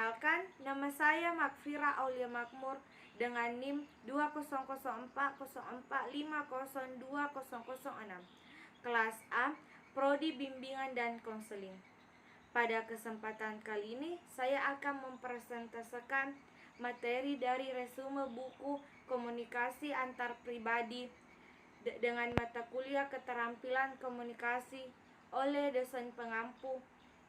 Perkenalkan, nama saya Makfira Aulia Makmur dengan NIM 2004045020006. Kelas A, Prodi Bimbingan dan Konseling. Pada kesempatan kali ini, saya akan mempresentasikan materi dari resume buku Komunikasi Antar Pribadi dengan mata kuliah Keterampilan Komunikasi oleh dosen pengampu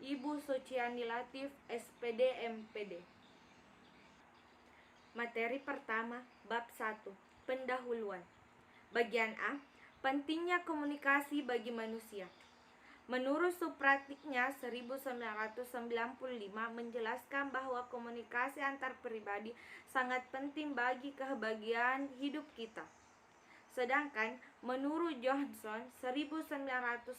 Ibu Suciani Latif, SPD MPD. Materi pertama, bab 1, pendahuluan. Bagian A, pentingnya komunikasi bagi manusia. Menurut Supratniknya 1995 menjelaskan bahwa komunikasi antar pribadi sangat penting bagi kebahagiaan hidup kita. Sedangkan menurut Johnson 1981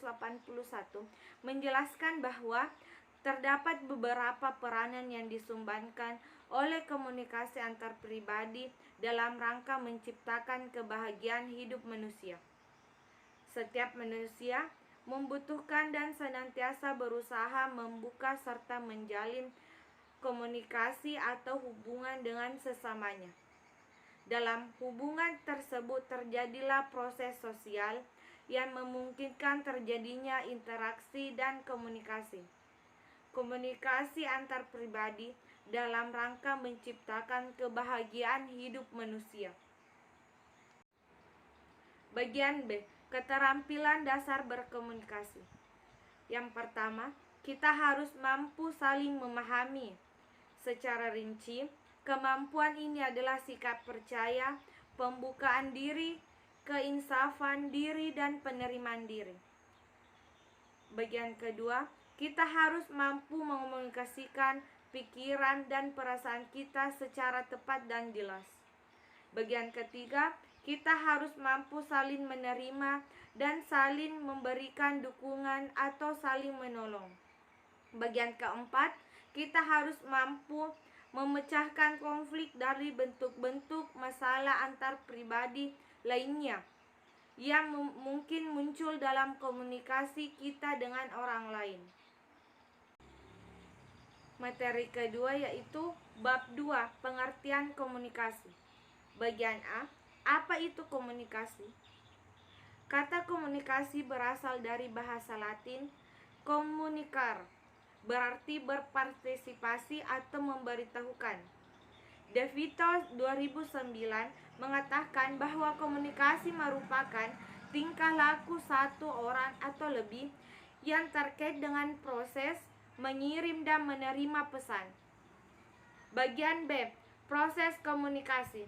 menjelaskan bahwa terdapat beberapa peranan yang disumbangkan oleh komunikasi antar pribadi dalam rangka menciptakan kebahagiaan hidup manusia. Setiap manusia membutuhkan dan senantiasa berusaha membuka serta menjalin komunikasi atau hubungan dengan sesamanya. Dalam hubungan tersebut terjadilah proses sosial yang memungkinkan terjadinya interaksi dan komunikasi. Komunikasi antar pribadi dalam rangka menciptakan kebahagiaan hidup manusia. Bagian B, keterampilan dasar berkomunikasi. Yang pertama, kita harus mampu saling memahami. Secara rinci, kemampuan ini adalah sikap percaya, pembukaan diri, keinsafan diri, dan penerimaan diri. Bagian kedua, kita harus mampu mengomunikasikan pikiran dan perasaan kita secara tepat dan jelas. Bagian ketiga, kita harus mampu saling menerima dan saling memberikan dukungan atau saling menolong. Bagian keempat, kita harus mampu memecahkan konflik dari bentuk-bentuk masalah antar pribadi lainnya yang mungkin muncul dalam komunikasi kita dengan orang lain. Materi kedua yaitu bab 2, pengertian komunikasi. Bagian A, apa itu komunikasi? Kata komunikasi berasal dari bahasa Latin communicare, berarti berpartisipasi atau memberitahukan. De Vito 2009 mengatakan bahwa komunikasi merupakan tingkah laku satu orang atau lebih yang terkait dengan proses mengirim dan menerima pesan. Bagian B, proses komunikasi.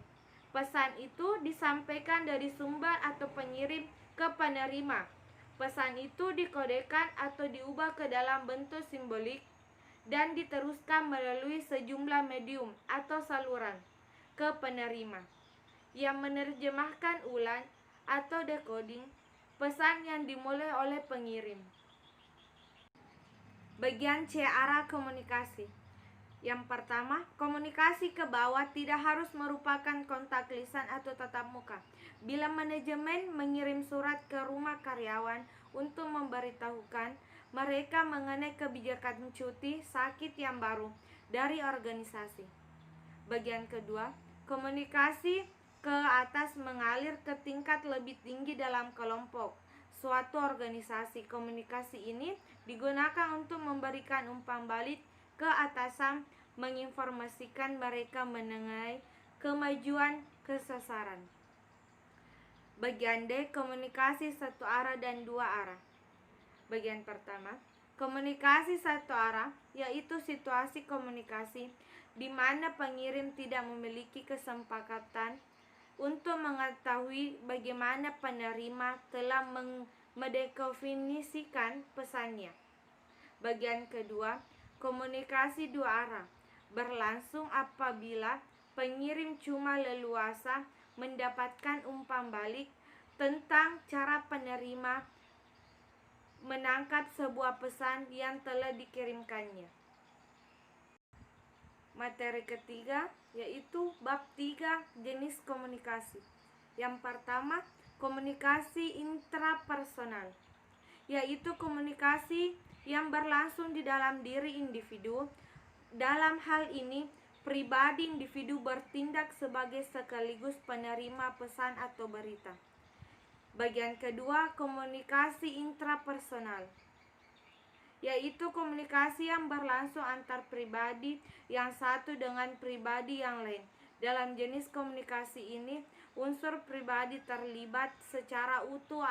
Pesan itu disampaikan dari sumber atau pengirim ke penerima. Pesan itu dikodekan atau diubah ke dalam bentuk simbolik dan diteruskan melalui sejumlah medium atau saluran ke penerima yang menerjemahkan ulang atau decoding pesan yang dimulai oleh pengirim. Bagian C, arah komunikasi. Yang pertama, komunikasi ke bawah tidak harus merupakan kontak lisan atau tatap muka. Bila manajemen mengirim surat ke rumah karyawan untuk memberitahukan mereka mengenai kebijakan cuti sakit yang baru dari organisasi. Bagian kedua, komunikasi ke atas mengalir ke tingkat lebih tinggi dalam kelompok suatu organisasi. Komunikasi ini digunakan untuk memberikan umpan balik ke atasan, menginformasikan mereka mengenai kemajuan kesesaran. Bagian D, komunikasi satu arah dan dua arah. Bagian pertama, komunikasi satu arah yaitu situasi komunikasi di mana pengirim tidak memiliki kesepakatan untuk mengetahui bagaimana penerima telah mendefinisikan pesannya. Bagian kedua, komunikasi dua arah berlangsung apabila pengirim cuma leluasa mendapatkan umpan balik tentang cara penerima menangkap sebuah pesan yang telah dikirimkannya. Materi ketiga yaitu bab 3, jenis komunikasi. Yang pertama, komunikasi intrapersonal, yaitu komunikasi yang berlangsung di dalam diri individu Dalam hal ini, pribadi individu bertindak sebagai sekaligus penerima pesan atau berita. Bagian kedua, komunikasi intrapersonal, yaitu komunikasi yang berlangsung antar pribadi yang satu dengan pribadi yang lain. Dalam jenis komunikasi ini, unsur pribadi terlibat secara utuh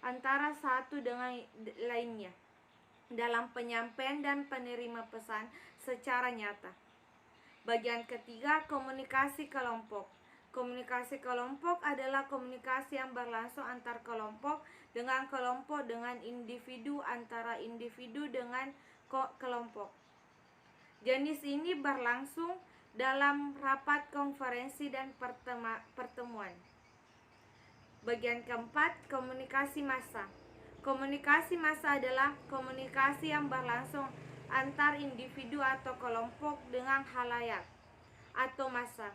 antara satu dengan lainnya dalam penyampaian dan penerima pesan secara nyata. Bagian ketiga, komunikasi kelompok. Komunikasi kelompok adalah komunikasi yang berlangsung antar kelompok, dengan individu, antara individu dengan kelompok. Jenis ini berlangsung dalam rapat konferensi dan pertemuan. Bagian keempat, komunikasi massa. Komunikasi massa adalah komunikasi yang berlangsung antar individu atau kelompok dengan khalayak atau massa.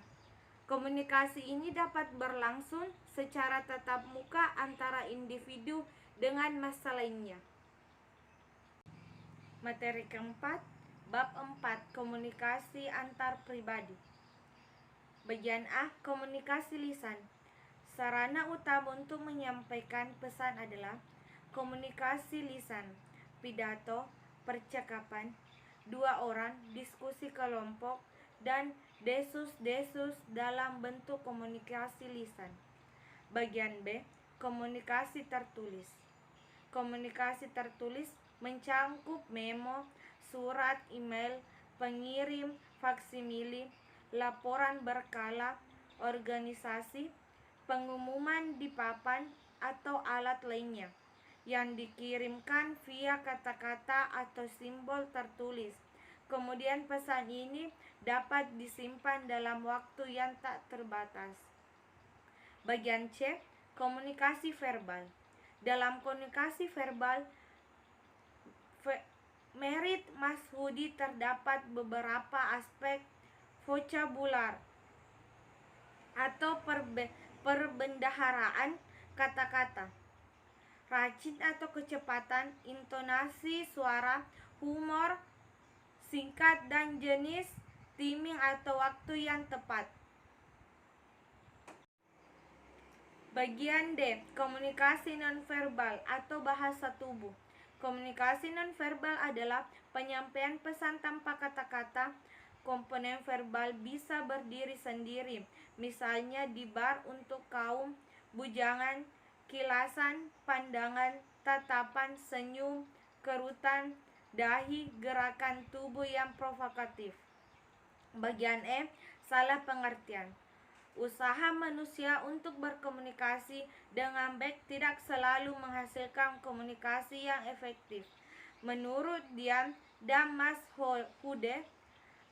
Komunikasi ini dapat berlangsung secara tatap muka antara individu dengan massa lainnya. Materi keempat, bab 4, komunikasi antar pribadi. Bagian A, komunikasi lisan. Sarana utama untuk menyampaikan pesan adalah komunikasi lisan, pidato, percakapan, dua orang, diskusi kelompok, dan desus-desus dalam bentuk komunikasi lisan. Bagian B, komunikasi tertulis. Komunikasi tertulis mencakup memo, surat, email, pengirim, faksimili, laporan berkala, organisasi, pengumuman di papan atau alat lainnya yang dikirimkan via kata-kata atau simbol tertulis. Kemudian pesan ini dapat disimpan dalam waktu yang tak terbatas. Bagian C, komunikasi verbal. Dalam komunikasi verbal, Merit Masyhudi terdapat beberapa aspek vokabular atau perbendaharaan kata-kata, racun atau kecepatan, intonasi suara, humor, singkat dan jenis timing atau waktu yang tepat. Bagian D, komunikasi nonverbal atau bahasa tubuh. Komunikasi nonverbal adalah penyampaian pesan tanpa kata-kata. Komponen verbal bisa berdiri sendiri, misalnya di bar untuk kaum bujangan, kilasan, pandangan, tatapan, senyum, kerutan, dahi, gerakan tubuh yang provokatif. Bagian E, salah pengertian. Usaha manusia untuk berkomunikasi dengan baik tidak selalu menghasilkan komunikasi yang efektif. Menurut Dian dan Masyhude,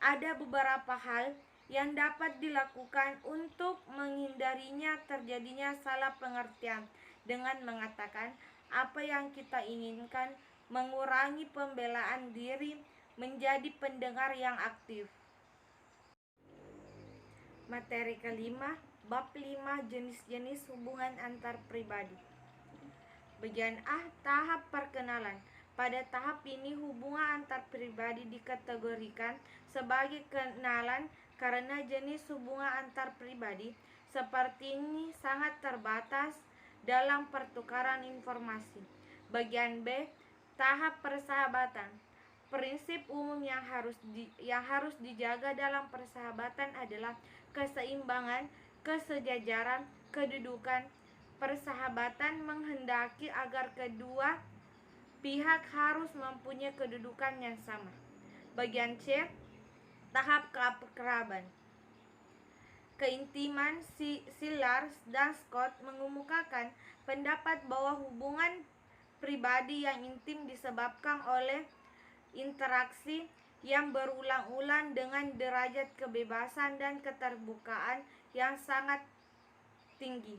ada beberapa hal yang dapat dilakukan untuk menghindarinya terjadinya salah pengertian dengan mengatakan apa yang kita inginkan, mengurangi pembelaan diri, menjadi pendengar yang aktif. Materi kelima, bab 5, jenis-jenis hubungan antar pribadi. Bagian A, tahap perkenalan. Pada tahap ini hubungan antar pribadi dikategorikan sebagai kenalan karena jenis hubungan antar pribadi seperti ini sangat terbatas dalam pertukaran informasi. Bagian B, tahap persahabatan. Prinsip umum yang harus dijaga dalam persahabatan adalah keseimbangan, kesejajaran, kedudukan. Persahabatan menghendaki agar kedua pihak harus mempunyai kedudukan yang sama. Bagian C, tahap keakraban. Keintiman. Sillars dan Scott mengemukakan pendapat bahwa hubungan pribadi yang intim disebabkan oleh interaksi yang berulang-ulang dengan derajat kebebasan dan keterbukaan yang sangat tinggi.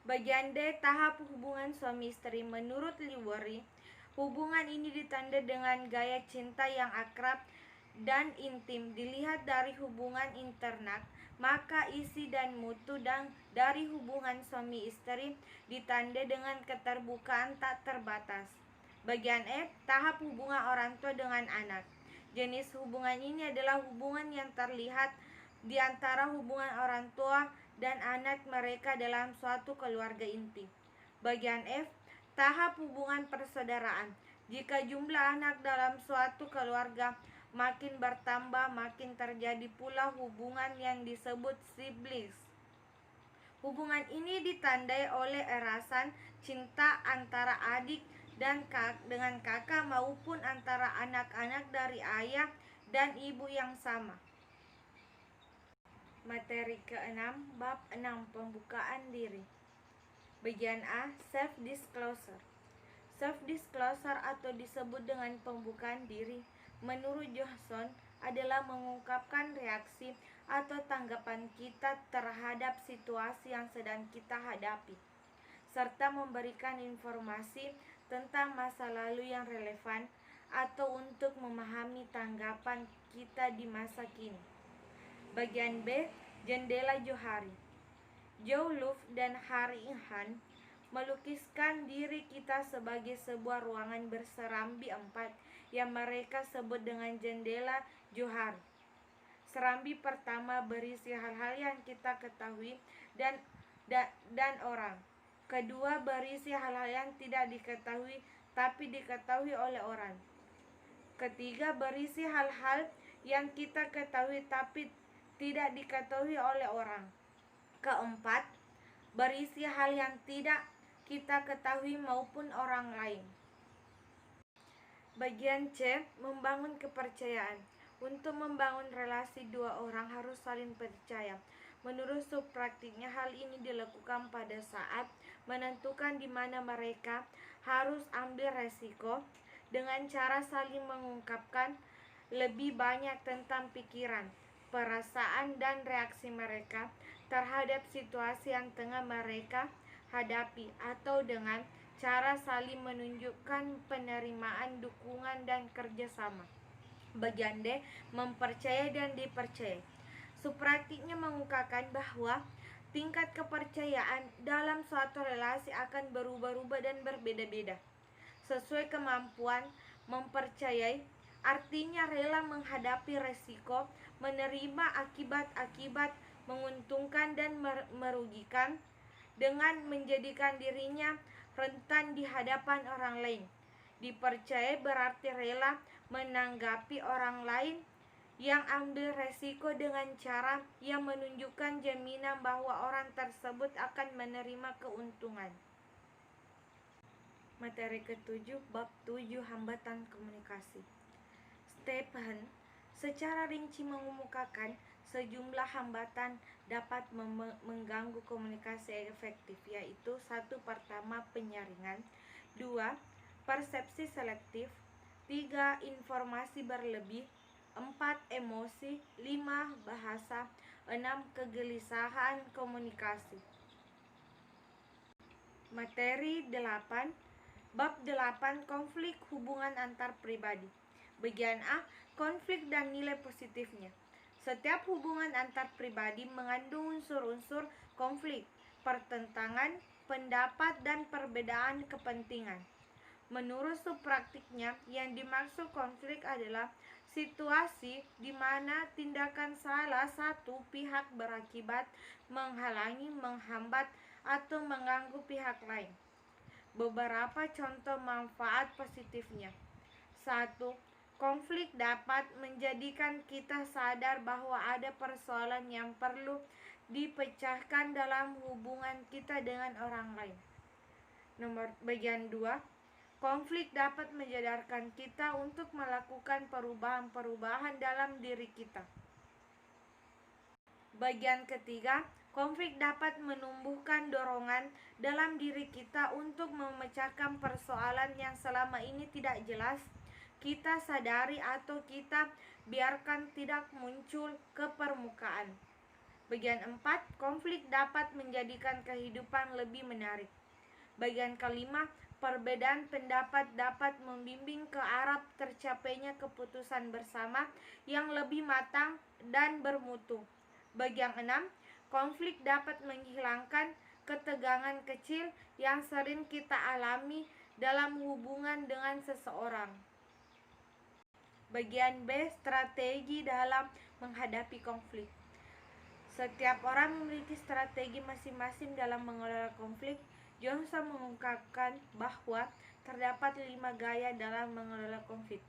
Bagian D, tahap hubungan suami istri. Menurut Liwery, hubungan ini ditandai dengan gaya cinta yang akrab dan intim. Dilihat dari hubungan internal, maka isi dan mutu dan dari hubungan suami istri ditandai dengan keterbukaan tak terbatas. Bagian E, tahap hubungan orang tua dengan anak. Jenis hubungan ini adalah hubungan yang terlihat di antara hubungan orang tua dan anak mereka dalam suatu keluarga inti. Bagian F, tahap hubungan persaudaraan. Jika jumlah anak dalam suatu keluarga makin bertambah, makin terjadi pula hubungan yang disebut siblings. Hubungan ini ditandai oleh erasan cinta antara adik dan dengan kakak maupun antara anak-anak dari ayah dan ibu yang sama. Materi ke-6, bab 6, pembukaan diri. Bagian A, self-disclosure. Self-disclosure atau disebut dengan pembukaan diri, menurut Johnson, adalah mengungkapkan reaksi atau tanggapan kita terhadap situasi yang sedang kita hadapi, serta memberikan informasi tentang masa lalu yang relevan atau untuk memahami tanggapan kita di masa kini. Bagian B, jendela Johari. Joe Luft dan Harry Inhan melukiskan diri kita sebagai sebuah ruangan berserambi 4 yang mereka sebut dengan jendela Johari. Serambi pertama berisi hal-hal yang kita ketahui dan orang. Kedua berisi hal-hal yang tidak diketahui tapi diketahui oleh orang. Ketiga berisi hal-hal yang kita ketahui tapi tidak diketahui oleh orang. Keempat, berisi hal yang tidak kita ketahui maupun orang lain. Bagian C, membangun kepercayaan. Untuk membangun relasi dua orang harus saling percaya. Menurut subpraktiknya, hal ini dilakukan pada saat menentukan di mana mereka harus ambil resiko dengan cara saling mengungkapkan lebih banyak tentang pikiran, perasaan, dan reaksi mereka terhadap situasi yang tengah mereka hadapi, atau dengan cara saling menunjukkan penerimaan, dukungan, dan kerjasama. Bagian D, mempercayai dan dipercayai. Subpraktiknya mengungkapkan bahwa tingkat kepercayaan dalam suatu relasi akan berubah-ubah dan berbeda-beda sesuai kemampuan. Mempercayai artinya rela menghadapi resiko, menerima akibat-akibat menguntungkan dan merugikan, dengan menjadikan dirinya rentan di hadapan orang lain. Dipercayai berarti rela menanggapi orang lain yang ambil resiko dengan cara yang menunjukkan jaminan bahwa orang tersebut akan menerima keuntungan. Materi ke-7, bab 7, hambatan komunikasi. Stephen secara rinci mengemukakan sejumlah hambatan dapat mengganggu komunikasi efektif, yaitu 1. Pertama, penyaringan. 2. Persepsi selektif. 3. Informasi berlebih. 4. Emosi. 5. Bahasa. 6. Kegelisahan komunikasi. Materi 8, bab 8, konflik hubungan antar pribadi. Bagian A, konflik dan nilai positifnya. Setiap hubungan antar pribadi mengandung unsur-unsur konflik, pertentangan pendapat, dan perbedaan kepentingan. Menurut subpraktiknya, yang dimaksud konflik adalah situasi di mana tindakan salah satu pihak berakibat menghalangi, menghambat, atau mengganggu pihak lain. Beberapa contoh manfaat positifnya. 1. Konflik dapat menjadikan kita sadar bahwa ada persoalan yang perlu dipecahkan dalam hubungan kita dengan orang lain. Bagian 2, konflik dapat menyadarkan kita untuk melakukan perubahan-perubahan dalam diri kita. Bagian ketiga, konflik dapat menumbuhkan dorongan dalam diri kita untuk memecahkan persoalan yang selama ini tidak jelas kita sadari atau kita biarkan tidak muncul ke permukaan. Bagian 4, konflik dapat menjadikan kehidupan lebih menarik. Bagian kelima, perbedaan pendapat dapat membimbing ke arah tercapainya keputusan bersama yang lebih matang dan bermutu. Bagian 6, konflik dapat menghilangkan ketegangan kecil yang sering kita alami dalam hubungan dengan seseorang. Bagian B, strategi dalam menghadapi konflik. Setiap orang memiliki strategi masing-masing dalam mengelola konflik. Johnson mengungkapkan bahwa terdapat 5 gaya dalam mengelola konflik.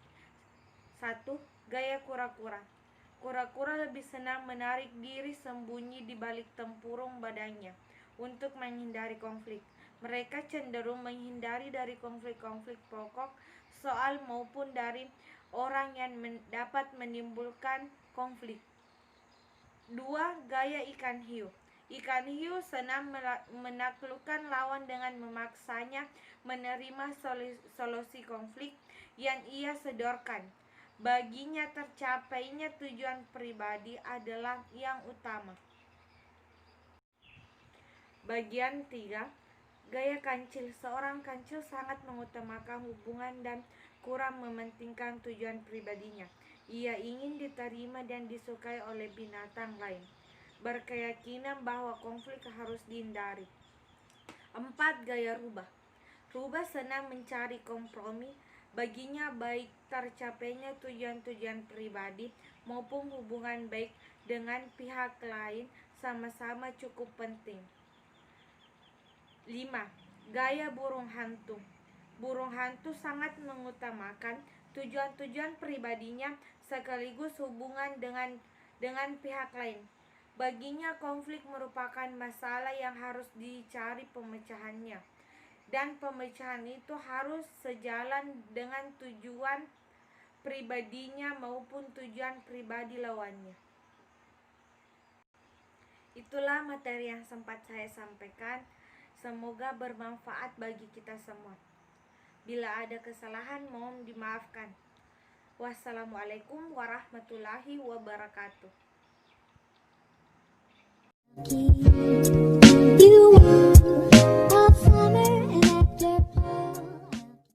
1. Gaya kura-kura. Kura-kura lebih senang menarik diri sembunyi di balik tempurung badannya untuk menghindari konflik. Mereka cenderung menghindari dari konflik-konflik pokok, soal maupun dari orang yang dapat menimbulkan konflik. 2. Gaya ikan hiu. Ikan hiu senang menaklukkan lawan dengan memaksanya menerima solusi konflik yang ia sodorkan. Baginya tercapainya tujuan pribadi adalah yang utama. Bagian 3. Gaya kancil. Seorang kancil sangat mengutamakan hubungan dan kurang mementingkan tujuan pribadinya. Ia ingin diterima dan disukai oleh binatang lain. Berkeyakinan bahwa konflik harus dihindari. 4. Gaya rubah. Rubah senang mencari kompromi. Baginya baik tercapainya tujuan-tujuan pribadi maupun hubungan baik dengan pihak lain sama-sama cukup penting. 5. Gaya burung hantu. Burung hantu sangat mengutamakan tujuan-tujuan pribadinya sekaligus hubungan dengan pihak lain. Baginya konflik merupakan masalah yang harus dicari pemecahannya, dan pemecahan itu harus sejalan dengan tujuan pribadinya maupun tujuan pribadi lawannya. Itulah materi yang sempat saya sampaikan. Semoga bermanfaat bagi kita semua. Bila ada kesalahan, mohon dimaafkan. Wassalamualaikum warahmatullahi wabarakatuh.